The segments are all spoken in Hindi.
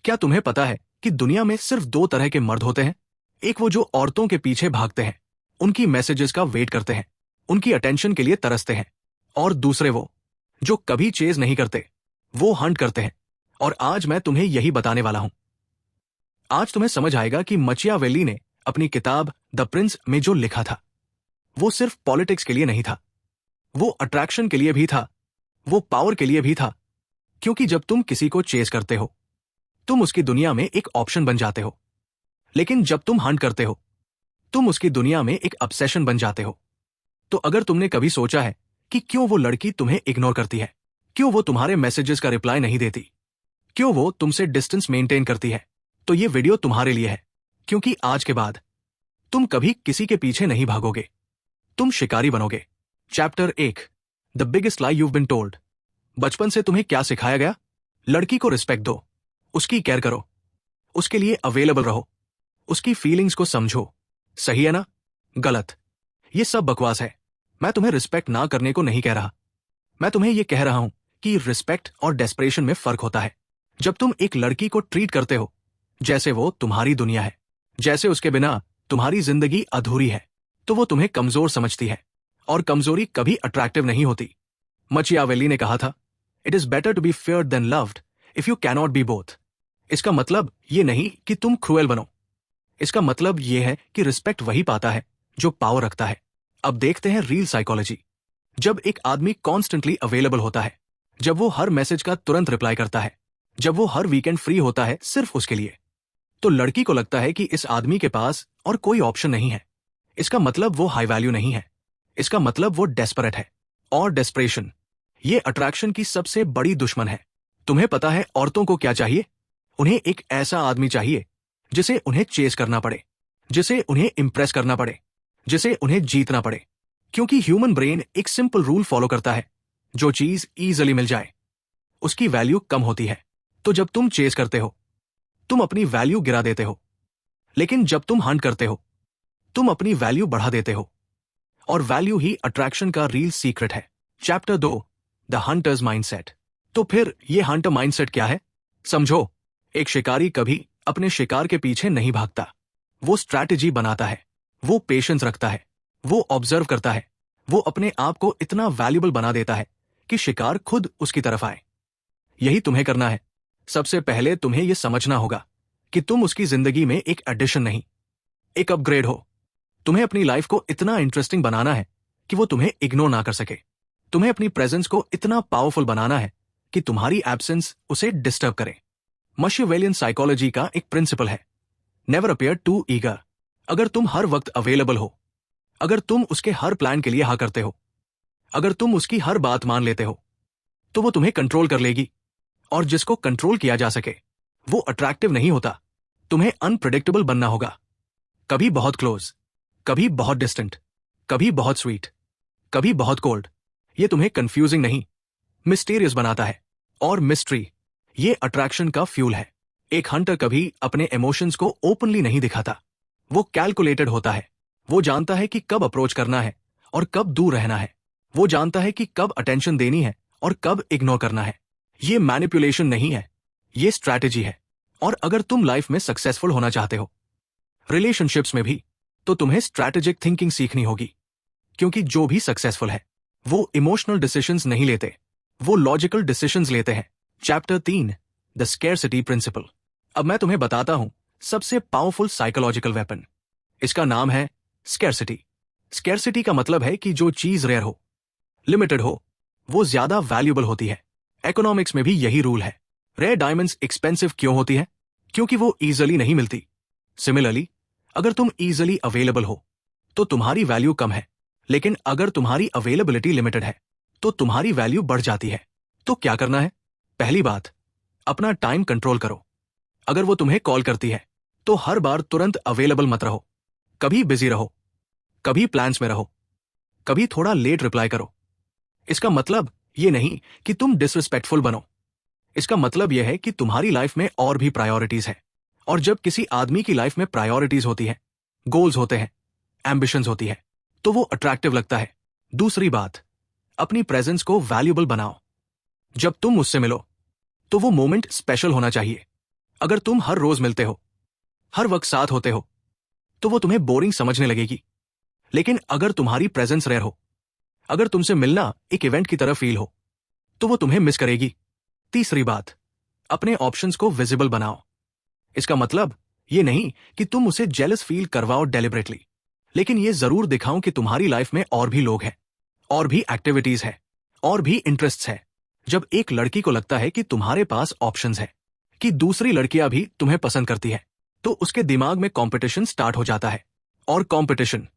क्या तुम्हें पता है कि दुनिया में सिर्फ दो तरह के मर्द होते हैं? एक वो जो औरतों के पीछे भागते हैं, उनकी मैसेजेस का वेट करते हैं, उनकी अटेंशन के लिए तरसते हैं, और दूसरे वो जो कभी चेज नहीं करते, वो हंट करते हैं। और आज मैं तुम्हें यही बताने वाला हूं। आज तुम्हें समझ आएगा कि मचियावेली ने अपनी किताब द प्रिंस में जो लिखा था, वो सिर्फ पॉलिटिक्स के लिए नहीं था, वो अट्रैक्शन के लिए भी था, वो पावर के लिए भी था। क्योंकि जब तुम किसी को चेज करते हो, तुम उसकी दुनिया में एक ऑप्शन बन जाते हो। लेकिन जब तुम हंट करते हो, तुम उसकी दुनिया में एक ऑब्सेशन बन जाते हो। तो अगर तुमने कभी सोचा है कि क्यों वो लड़की तुम्हें इग्नोर करती है, क्यों वो तुम्हारे मैसेजेस का रिप्लाई नहीं देती, क्यों वो तुमसे डिस्टेंस मेंटेन करती है, तो ये वीडियो तुम्हारे लिए है। क्योंकि आज के बाद तुम कभी किसी के पीछे नहीं भागोगे, तुम शिकारी बनोगे। Chapter 1, the biggest lie you've been told। बचपन से तुम्हें क्या सिखाया गया? लड़की को रिस्पेक्ट दो, उसकी केयर करो, उसके लिए अवेलेबल रहो, उसकी फीलिंग्स को समझो। सही है ना? गलत। ये सब बकवास है। मैं तुम्हें रिस्पेक्ट ना करने को नहीं कह रहा। मैं तुम्हें यह कह रहा हूं कि रिस्पेक्ट और डेस्परेशन में फर्क होता है। जब तुम एक लड़की को ट्रीट करते हो जैसे वो तुम्हारी दुनिया है, जैसे उसके बिना तुम्हारी जिंदगी अधूरी है, तो वो तुम्हें कमजोर समझती है, और कमजोरी कभी अट्रैक्टिव नहीं होती। मचियावेली ने कहा था, it is better to be feared than loved if you cannot be both. इसका मतलब ये नहीं कि तुम क्रूएल बनो। इसका मतलब ये है कि रिस्पेक्ट वही पाता है जो पावर रखता है। अब देखते हैं रियल साइकोलॉजी। जब एक आदमी कॉन्स्टेंटली अवेलेबल होता है, जब वो हर मैसेज का तुरंत रिप्लाई करता है, जब वो हर वीकेंड फ्री होता है सिर्फ उसके लिए, तो लड़की को लगता है कि इस आदमी के पास और कोई ऑप्शन नहीं है। इसका मतलब वो हाई वैल्यू नहीं है, इसका मतलब वो डेस्परेट है। और डेस्परेशन ये अट्रैक्शन की सबसे बड़ी दुश्मन है। तुम्हें पता है औरतों को क्या चाहिए? उन्हें एक ऐसा आदमी चाहिए जिसे उन्हें चेस करना पड़े, जिसे उन्हें इंप्रेस करना पड़े, जिसे उन्हें जीतना पड़े। क्योंकि ह्यूमन ब्रेन एक सिंपल रूल फॉलो करता है, जो चीज ईजिली मिल जाए उसकी वैल्यू कम होती है। तो जब तुम चेस करते हो, तुम अपनी वैल्यू गिरा देते हो। लेकिन जब तुम हंट करते हो, तुम अपनी वैल्यू बढ़ा देते हो। और वैल्यू ही अट्रैक्शन का रियल सीक्रेट है। Chapter 2, the hunters mindset. तो फिर ये हंटर माइंडसेट क्या है? समझो, एक शिकारी कभी अपने शिकार के पीछे नहीं भागता। वो स्ट्रैटेजी बनाता है, वो पेशेंस रखता है, वो ऑब्जर्व करता है, वो अपने आप को इतना वैल्यूबल बना देता है कि शिकार खुद उसकी तरफ आए। यही तुम्हें करना है। सबसे पहले तुम्हें यह समझना होगा कि तुम उसकी जिंदगी में एक एडिशन नहीं, एक अपग्रेड हो। तुम्हें अपनी लाइफ को इतना इंटरेस्टिंग बनाना है कि वो तुम्हें इग्नोर ना कर सके। तुम्हें अपनी प्रेजेंस को इतना पावरफुल बनाना है कि तुम्हारी एब्सेंस उसे डिस्टर्ब करे। मचियावेलियन साइकोलॉजी का एक प्रिंसिपल है, नेवर अपीयर टू ईगर। अगर तुम हर वक्त अवेलेबल हो, अगर तुम उसके हर प्लान के लिए हाँ करते हो, अगर तुम उसकी हर बात मान लेते हो, तो वो तुम्हें कंट्रोल कर लेगी। और जिसको कंट्रोल किया जा सके वो अट्रैक्टिव नहीं होता। तुम्हें अनप्रेडिक्टेबल बनना होगा। कभी बहुत क्लोज, कभी बहुत डिस्टेंट, कभी बहुत स्वीट, कभी बहुत कोल्ड। ये तुम्हें कंफ्यूजिंग नहीं, मिस्टीरियस बनाता है। और मिस्ट्री ये अट्रैक्शन का फ्यूल है। एक हंटर कभी अपने इमोशंस को ओपनली नहीं दिखाता। वो कैलकुलेटेड होता है। वो जानता है कि कब अप्रोच करना है और कब दूर रहना है। वो जानता है कि कब अटेंशन देनी है और कब इग्नोर करना है। ये मैनिपुलेशन नहीं है, ये स्ट्रैटेजी है। और अगर तुम लाइफ में सक्सेसफुल होना चाहते हो, रिलेशनशिप्स में भी, तो तुम्हें स्ट्रैटेजिक थिंकिंग सीखनी होगी। क्योंकि जो भी सक्सेसफुल है वो इमोशनल डिसीजंस नहीं लेते, वो लॉजिकल डिसीजंस लेते हैं। Chapter 3, the scarcity principle. अब मैं तुम्हें बताता हूं सबसे पावरफुल साइकोलॉजिकल वेपन। इसका नाम है स्कैरसिटी। स्कैरसिटी का मतलब है कि जो चीज रेयर हो, लिमिटेड हो, वो ज्यादा वैल्यूएबल होती है। इकोनॉमिक्स में भी यही रूल है। रेयर डायमंड्स एक्सपेंसिव क्यों होती है? क्योंकि वो इजीली नहीं मिलती। सिमिलरली, अगर तुम इजीली अवेलेबल हो तो तुम्हारी वैल्यू कम है, लेकिन अगर तुम्हारी अवेलेबिलिटी लिमिटेड है तो तुम्हारी वैल्यू बढ़ जाती है। तो क्या करना है? पहली बात, अपना टाइम कंट्रोल करो। अगर वो तुम्हें कॉल करती है तो हर बार तुरंत अवेलेबल मत रहो। कभी बिजी रहो, कभी प्लान्स में रहो, कभी थोड़ा लेट रिप्लाई करो। इसका मतलब ये नहीं कि तुम डिसरिस्पेक्टफुल बनो। इसका मतलब यह है कि तुम्हारी लाइफ में और भी प्रायोरिटीज है। और जब किसी आदमी की लाइफ में प्रायोरिटीज होती है, गोल्स होते हैं, एम्बिशंस होती है, तो वो अट्रैक्टिव लगता है। दूसरी बात, अपनी प्रेजेंस को वैल्यूएबल बनाओ। जब तुम उससे मिलो तो वो मोमेंट स्पेशल होना चाहिए। अगर तुम हर रोज मिलते हो, हर वक्त साथ होते हो, तो वो तुम्हें बोरिंग समझने लगेगी। लेकिन अगर तुम्हारी प्रेजेंस रेयर हो, अगर तुमसे मिलना एक इवेंट की तरह फील हो, तो वो तुम्हें मिस करेगी। तीसरी बात, अपने ऑप्शंस को विजिबल बनाओ। इसका मतलब ये नहीं कि तुम उसे जेलस फील करवाओ डेलिबरेटली, लेकिन ये जरूर दिखाओ कि तुम्हारी लाइफ में और भी लोग हैं, और भी एक्टिविटीज है, और भी इंटरेस्ट्स है। जब एक लड़की को लगता है कि तुम्हारे पास ऑप्शंस है, कि दूसरी लड़कियां भी तुम्हें पसंद करती है, तो उसके दिमाग में कंपटीशन स्टार्ट हो जाता है। और कंपटीशन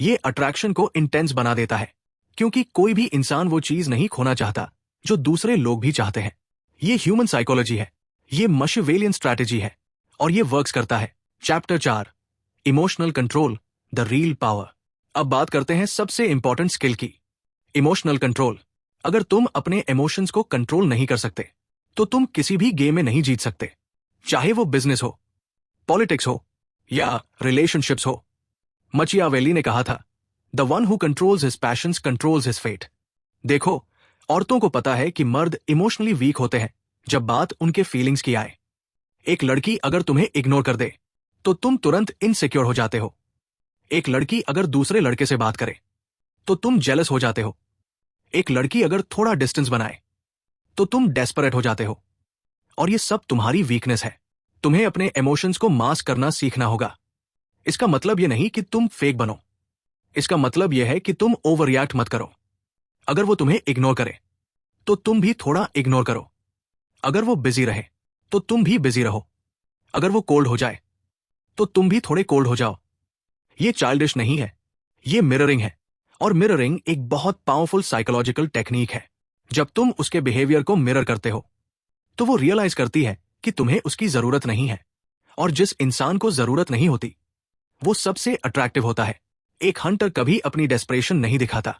ये अट्रैक्शन को इंटेंस बना देता है, क्योंकि कोई भी इंसान वो चीज नहीं खोना चाहता जो दूसरे लोग भी चाहते हैं। ये ह्यूमन साइकोलॉजी है, ये मशिवेलियन स्ट्रैटेजी है, और ये वर्क्स करता है। Chapter 4, emotional control, the real power. अब बात करते हैं सबसे इंपॉर्टेंट स्किल की, इमोशनल कंट्रोल। अगर तुम अपने इमोशंस को कंट्रोल नहीं कर सकते, तो तुम किसी भी गेम में नहीं जीत सकते, चाहे वो बिजनेस हो, पॉलिटिक्स हो, या रिलेशनशिप्स हो। मचियावेली ने कहा था, the one who controls his passions controls his fate. देखो, औरतों को पता है कि मर्द इमोशनली वीक होते हैं जब बात उनके फीलिंग्स की आए। एक लड़की अगर तुम्हें इग्नोर कर दे, तो तुम तुरंत इनसिक्योर हो जाते हो। एक लड़की अगर दूसरे लड़के से बात करे, तो तुम जेलस हो जाते हो। एक लड़की अगर थोड़ा डिस्टेंस बनाए, तो तुम डेस्परेट हो जाते हो। और ये सब तुम्हारी वीकनेस है। तुम्हें अपने इमोशंस को मास्क करना सीखना होगा। इसका मतलब यह नहीं कि तुम फेक बनो, इसका मतलब यह है कि तुम ओवर रिएक्ट मत करो। अगर वो तुम्हें इग्नोर करे, तो तुम भी थोड़ा इग्नोर करो। अगर वो बिजी रहे, तो तुम भी बिजी रहो। अगर वो कोल्ड हो जाए, तो तुम भी थोड़े कोल्ड हो जाओ। ये चाइल्डिश नहीं है, ये मिररिंग है। और मिररिंग एक बहुत पावरफुल साइकोलॉजिकल टेक्निक है। जब तुम उसके बिहेवियर को मिरर करते हो, तो वो रियलाइज करती है कि तुम्हें उसकी जरूरत नहीं है। और जिस इंसान को जरूरत नहीं होती, वो सबसे अट्रैक्टिव होता है। एक हंटर कभी अपनी डेस्परेशन नहीं दिखाता।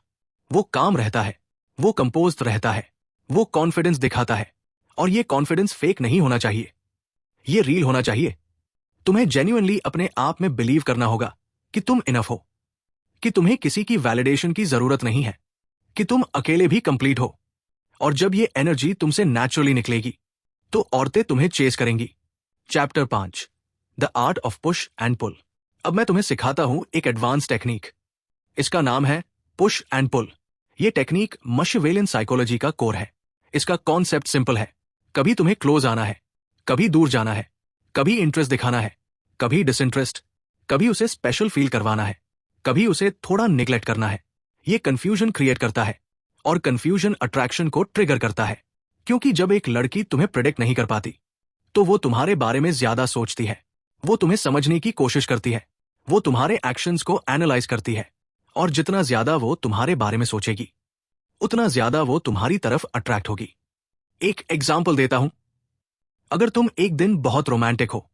वो काम रहता है, वो कंपोज्ड रहता है, वो कॉन्फिडेंस दिखाता है। और ये कॉन्फिडेंस फेक नहीं होना चाहिए, ये रियल होना चाहिए। तुम्हें जेन्युइनली अपने आप में बिलीव करना होगा कि तुम इनफ हो, कि तुम्हें किसी की वैलिडेशन की जरूरत नहीं है, कि तुम अकेले भी कंप्लीट हो। और जब ये एनर्जी तुमसे नेचुरली निकलेगी, तो औरतें तुम्हें चेस करेंगी। Chapter 5, the art of push and pull. अब मैं तुम्हें सिखाता हूं एक एडवांस टेक्निक। इसका नाम है पुश एंड पुल। ये टेक्निक मशिवेलियन साइकोलॉजी का कोर है। इसका कॉन्सेप्ट सिंपल है। कभी तुम्हें क्लोज आना है, कभी दूर जाना है, कभी इंटरेस्ट दिखाना है, कभी डिसइंटरेस्ट, कभी उसे स्पेशल फील करवाना है, कभी उसे थोड़ा निग्लेक्ट करना है। ये कंफ्यूजन क्रिएट करता है, और कंफ्यूजन अट्रैक्शन को ट्रिगर करता है। क्योंकि जब एक लड़की तुम्हें प्रेडिक्ट नहीं कर पाती, तो वो तुम्हारे बारे में ज्यादा सोचती है, वो तुम्हें समझने की कोशिश करती है, वो तुम्हारे एक्शंस को एनालाइज करती है। और जितना ज्यादा वो तुम्हारे बारे में सोचेगी, उतना ज्यादा वो तुम्हारी तरफ अट्रैक्ट होगी। एक एग्जाम्पल देता हूं। अगर तुम एक दिन बहुत रोमांटिक हो,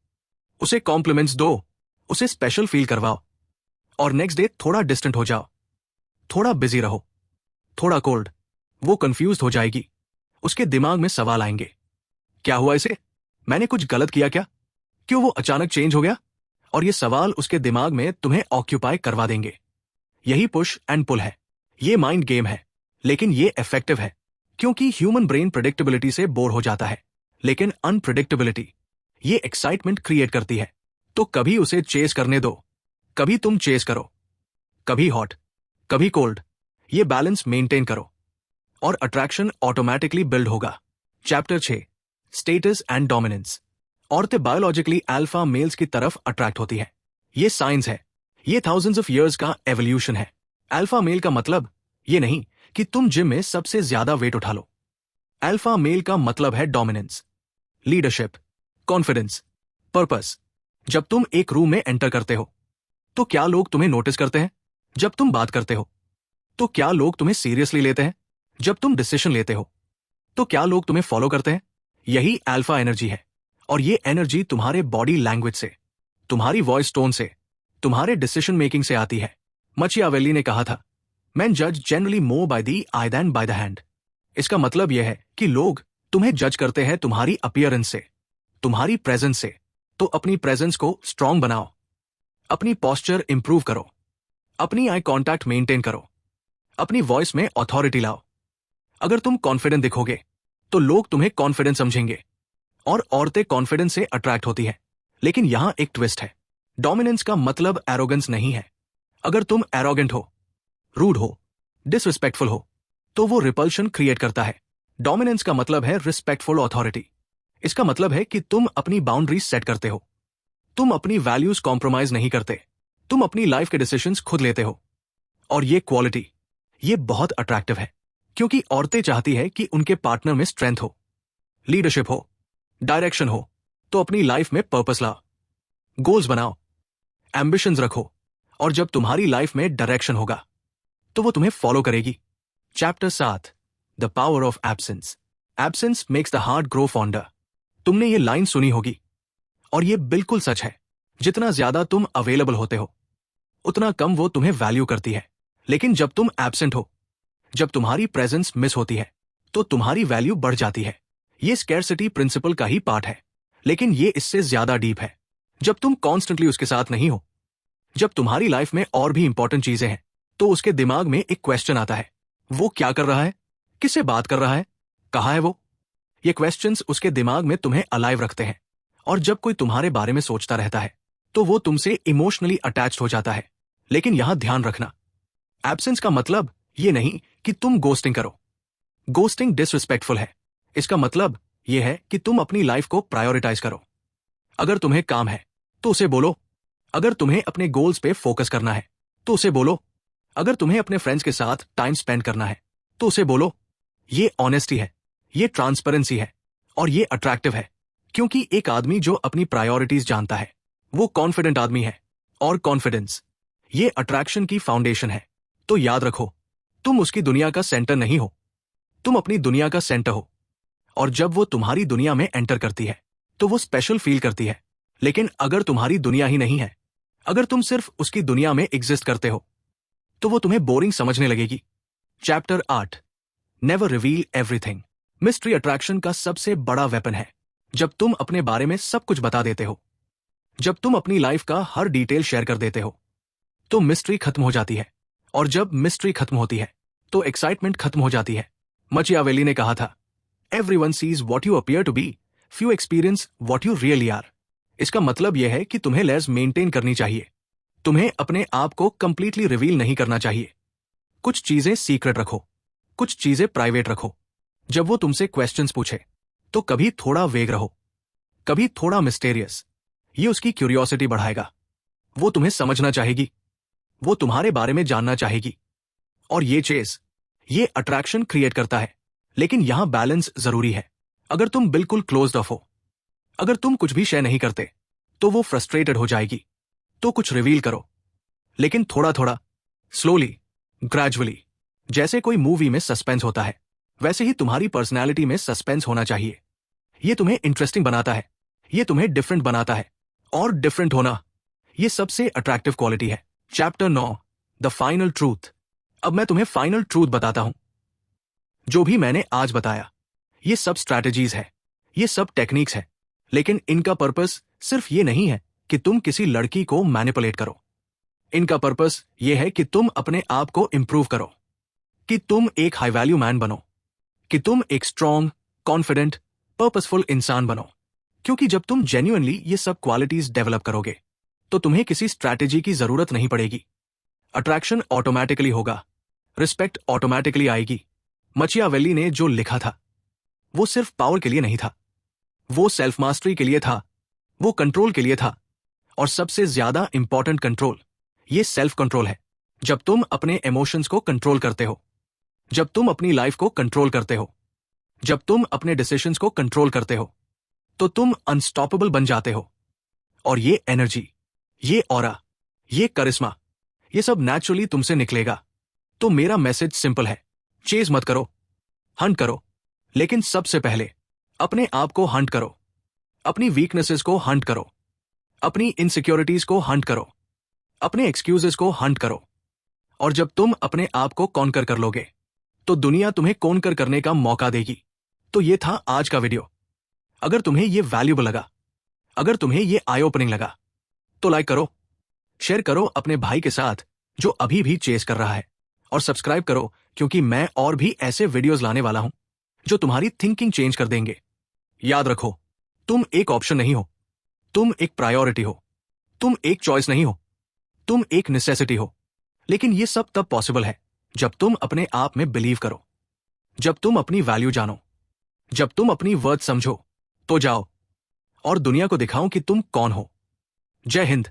उसे कॉम्प्लीमेंट्स दो, उसे स्पेशल फील करवाओ, और नेक्स्ट डे थोड़ा डिस्टेंट हो जाओ, थोड़ा बिजी रहो, थोड़ा कोल्ड, वो कंफ्यूज हो जाएगी। उसके दिमाग में सवाल आएंगे, क्या हुआ इसे? मैंने कुछ गलत किया क्या? क्यों वो अचानक चेंज हो गया? और ये सवाल उसके दिमाग में तुम्हें ऑक्यूपाई करवा देंगे। यही पुश एंड पुल है। ये माइंड गेम है, लेकिन ये इफेक्टिव है। क्योंकि ह्यूमन ब्रेन प्रेडिक्टेबिलिटी से बोर हो जाता है, लेकिन अनप्रेडिक्टेबिलिटी ये एक्साइटमेंट क्रिएट करती है। तो कभी उसे चेस करने दो, कभी तुम चेस करो, कभी हॉट, कभी कोल्ड। ये बैलेंस मेंटेन करो, और अट्रैक्शन ऑटोमेटिकली बिल्ड होगा। Chapter 6, status and dominance. औरतें बायोलॉजिकली अल्फा मेल्स की तरफ अट्रैक्ट होती है। ये साइंस है, ये थाउजेंड्स ऑफ इयर्स का एवोल्यूशन है। अल्फा मेल का मतलब ये नहीं कि तुम जिम में सबसे ज्यादा वेट उठा लो। अल्फा मेल का मतलब है डोमिनेंस, लीडरशिप, कॉन्फिडेंस, पर्पस। जब तुम एक रूम में एंटर करते हो, तो क्या लोग तुम्हें नोटिस करते हैं? जब तुम बात करते हो, तो क्या लोग तुम्हें सीरियसली लेते हैं? जब तुम डिसीजन लेते हो, तो क्या लोग तुम्हें फॉलो करते हैं? यही अल्फा एनर्जी है। और ये एनर्जी तुम्हारे बॉडी लैंग्वेज से, तुम्हारी वॉइस टोन से, तुम्हारे डिसीजन मेकिंग से आती है। मचियावेली ने कहा था, मैन जज generally more by the eye than by the hand. इसका मतलब यह है कि लोग तुम्हें जज करते हैं तुम्हारी अपीयरेंस से, तुम्हारी प्रेजेंस से। तो अपनी प्रेजेंस को स्ट्रांग बनाओ, अपनी पोस्चर इंप्रूव करो, अपनी आई कांटेक्ट मेंटेन करो, अपनी वॉइस में अथॉरिटी लाओ। अगर तुम कॉन्फिडेंट दिखोगे, तो लोग तुम्हें कॉन्फिडेंट समझेंगे, और औरतें कॉन्फिडेंस से अट्रैक्ट होती हैं। लेकिन यहां एक ट्विस्ट है। डोमिनेंस का मतलब एरोगेंस नहीं है। अगर तुम एरोगेंट हो, रूड हो, डिसरिस्पेक्टफुल हो, तो वो रिपल्शन क्रिएट करता है। डोमिनेंस का मतलब है रिस्पेक्टफुल अथॉरिटी। इसका मतलब है कि तुम अपनी बाउंड्रीज सेट करते हो, तुम अपनी वैल्यूज कॉम्प्रोमाइज नहीं करते, तुम अपनी लाइफ के डिसीजंस खुद लेते हो। और ये क्वालिटी, ये बहुत अट्रैक्टिव है, क्योंकि औरतें चाहती है कि उनके पार्टनर में स्ट्रेंथ हो, लीडरशिप हो, डायरेक्शन हो। तो अपनी लाइफ में पर्पस लाओ, गोल्स बनाओ, एम्बिशंस रखो, और जब तुम्हारी लाइफ में डायरेक्शन होगा तो वो तुम्हें फॉलो करेगी। Chapter 7, the power of absence. Absence makes the heart grow fonder. तुमने ये लाइन सुनी होगी, और ये बिल्कुल सच है। जितना ज्यादा तुम अवेलेबल होते हो, उतना कम वो तुम्हें वैल्यू करती है। लेकिन जब तुम एब्सेंट हो, जब तुम्हारी प्रेजेंस मिस होती है, तो तुम्हारी वैल्यू बढ़ जाती है। ये स्कैरसिटी प्रिंसिपल का ही पार्ट है, लेकिन ये इससे ज्यादा डीप है। जब तुम कॉन्स्टेंटली उसके साथ नहीं हो, जब तुम्हारी लाइफ में और भी इंपॉर्टेंट चीजें हैं, तो उसके दिमाग में एक क्वेश्चन आता है, वो क्या कर रहा है, किससे बात कर रहा है, कहाँ है वो। ये क्वेश्चंस उसके दिमाग में तुम्हें अलाइव रखते हैं। और जब कोई तुम्हारे बारे में सोचता रहता है, तो वो तुमसे इमोशनली अटैच्ड हो जाता है। लेकिन यहां ध्यान रखना, एब्सेंस का मतलब ये नहीं कि तुम गोस्टिंग करो। गोस्टिंग डिसरिस्पेक्टफुल है। इसका मतलब ये है कि तुम अपनी लाइफ को प्रायोरिटाइज करो। अगर तुम्हें काम है तो उसे बोलो। अगर तुम्हें अपने गोल्स पे फोकस करना है तो उसे बोलो। अगर तुम्हें अपने फ्रेंड्स के साथ टाइम स्पेंड करना है तो उसे बोलो। ये ऑनेस्टी है, ये ट्रांसपेरेंसी है, और ये अट्रैक्टिव है। क्योंकि एक आदमी जो अपनी प्रायोरिटीज जानता है, वो कॉन्फिडेंट आदमी है। और कॉन्फिडेंस, ये अट्रैक्शन की फाउंडेशन है। तो याद रखो, तुम उसकी दुनिया का सेंटर नहीं हो, तुम अपनी दुनिया का सेंटर हो। और जब वो तुम्हारी दुनिया में एंटर करती है, तो वो स्पेशल फील करती है। लेकिन अगर तुम्हारी दुनिया ही नहीं है, अगर तुम सिर्फ उसकी दुनिया में एग्जिस्ट करते हो, तो वो तुम्हें बोरिंग समझने लगेगी। Chapter 8, never reveal everything. Mystery attraction का सबसे बड़ा वेपन है। जब तुम अपने बारे में सब कुछ बता देते हो, जब तुम अपनी लाइफ का हर डिटेल शेयर कर देते हो, तो मिस्ट्री खत्म हो जाती है। और जब मिस्ट्री खत्म होती है, तो एक्साइटमेंट खत्म हो जाती है। मचियावेली ने कहा था, everyone sees what you appear to be, few experience what you really are. इसका मतलब यह है कि तुम्हें लेयर्स मेंटेन करनी चाहिए। तुम्हें अपने आप को कंप्लीटली रिवील नहीं करना चाहिए। कुछ चीजें सीक्रेट रखो, कुछ चीजें प्राइवेट रखो। जब वो तुमसे क्वेश्चंस पूछे, तो कभी थोड़ा वेग रहो, कभी थोड़ा मिस्टेरियस। ये उसकी क्यूरियोसिटी बढ़ाएगा। वो तुम्हें समझना चाहेगी, वो तुम्हारे बारे में जानना चाहेगी। और ये चेस, ये अट्रैक्शन क्रिएट करता है। लेकिन यहां बैलेंस जरूरी है। अगर तुम बिल्कुल क्लोज्ड ऑफ हो, अगर तुम कुछ भी शेयर नहीं करते, तो वो फ्रस्ट्रेटेड हो जाएगी। तो कुछ रिवील करो, लेकिन थोड़ा थोड़ा, स्लोली, ग्रेजुअली। जैसे कोई मूवी में सस्पेंस होता है, वैसे ही तुम्हारी पर्सनैलिटी में सस्पेंस होना चाहिए। ये तुम्हें इंटरेस्टिंग बनाता है, ये तुम्हें डिफरेंट बनाता है। और डिफरेंट होना, ये सबसे अट्रैक्टिव क्वालिटी है। Chapter 9, the final truth. अब मैं तुम्हें फाइनल ट्रूथ बताता हूं। जो भी मैंने आज बताया, ये सब स्ट्रैटेजीज है, ये सब टेक्निक्स है। लेकिन इनका पर्पस सिर्फ ये नहीं है कि तुम किसी लड़की को मैनिपुलेट करो। इनका पर्पस ये है कि तुम अपने आप को इंप्रूव करो, कि तुम एक हाई वैल्यू मैन बनो, कि तुम एक स्ट्रॉन्ग, कॉन्फिडेंट, पर्पसफुल इंसान बनो। क्योंकि जब तुम जेन्युइनली ये सब क्वालिटीज डेवलप करोगे, तो तुम्हें किसी स्ट्रैटेजी की जरूरत नहीं पड़ेगी। अट्रैक्शन ऑटोमेटिकली होगा, रिस्पेक्ट ऑटोमेटिकली आएगी। मचियावेली ने जो लिखा था, वो सिर्फ पावर के लिए नहीं था, वो सेल्फ मास्टरी के लिए था, वो कंट्रोल के लिए था। और सबसे ज्यादा इंपॉर्टेंट कंट्रोल, ये सेल्फ कंट्रोल है। जब तुम अपने इमोशंस को कंट्रोल करते हो, जब तुम अपनी लाइफ को कंट्रोल करते हो, जब तुम अपने डिसीजंस को कंट्रोल करते हो, तो तुम अनस्टॉपेबल बन जाते हो। और ये एनर्जी, ये ऑरा, ये करिश्मा, ये सब नेचुरली तुमसे निकलेगा। तो मेरा मैसेज सिंपल है, चेज मत करो, हंट करो। लेकिन सबसे पहले अपने आप को हंट करो, अपनी वीकनेसेस को हंट करो, अपनी इनसिक्योरिटीज को हंट करो, अपने एक्सक्यूजेस को हंट करो। और जब तुम अपने आप को कॉन्कर कर लोगे, तो दुनिया तुम्हें कॉन्कर करने का मौका देगी। तो ये था आज का वीडियो। अगर तुम्हें ये वैल्यूबल लगा, अगर तुम्हें ये आई ओपनिंग लगा, तो लाइक करो, शेयर करो अपने भाई के साथ जो अभी भी चेस कर रहा है, और सब्सक्राइब करो, क्योंकि मैं और भी ऐसे वीडियोस लाने वाला हूं जो तुम्हारी थिंकिंग चेंज कर देंगे। याद रखो, तुम एक ऑप्शन नहीं हो, तुम एक प्रायोरिटी हो। तुम एक चॉइस नहीं हो, तुम एक नेसेसिटी हो। लेकिन ये सब तब पॉसिबल है जब तुम अपने आप में बिलीव करो, जब तुम अपनी वैल्यू जानो, जब तुम अपनी वर्थ समझो। तो जाओ और दुनिया को दिखाओ कि तुम कौन हो। जय हिंद।